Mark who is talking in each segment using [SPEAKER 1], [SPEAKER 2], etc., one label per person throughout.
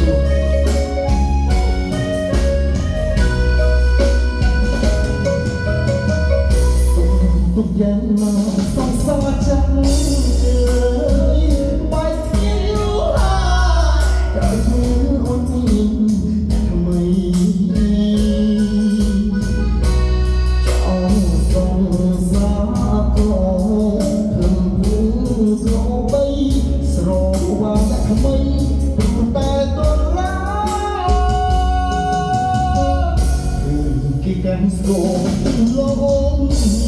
[SPEAKER 1] ទុកយ៉ាងណាសង្សារចាំអើយបែកគ្នាយូរហើយក្រោយមើលអូនមានថ្មីចောင်းសង្សារក៏ព្រឹងព្រឹងក៏បីស្រវាងថ្មីព្រោះតែតឡាគឺគេកាន់ស្គរលោកអូន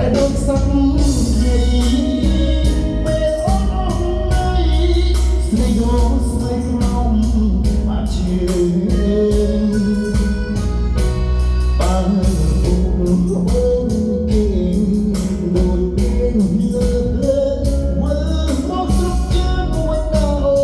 [SPEAKER 1] I don't somedayពេលអូននៅស្នេហ៍ស្នេហ៍ក្នុងបាត់ជើងបានអូនគេដូចពេលលើមើលមកស្រុកជើងវិញដល់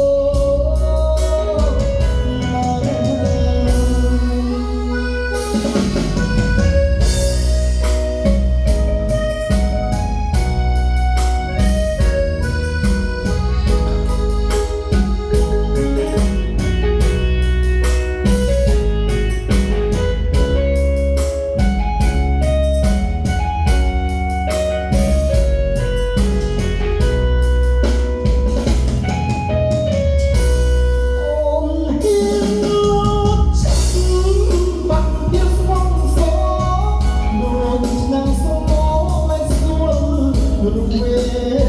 [SPEAKER 1] We're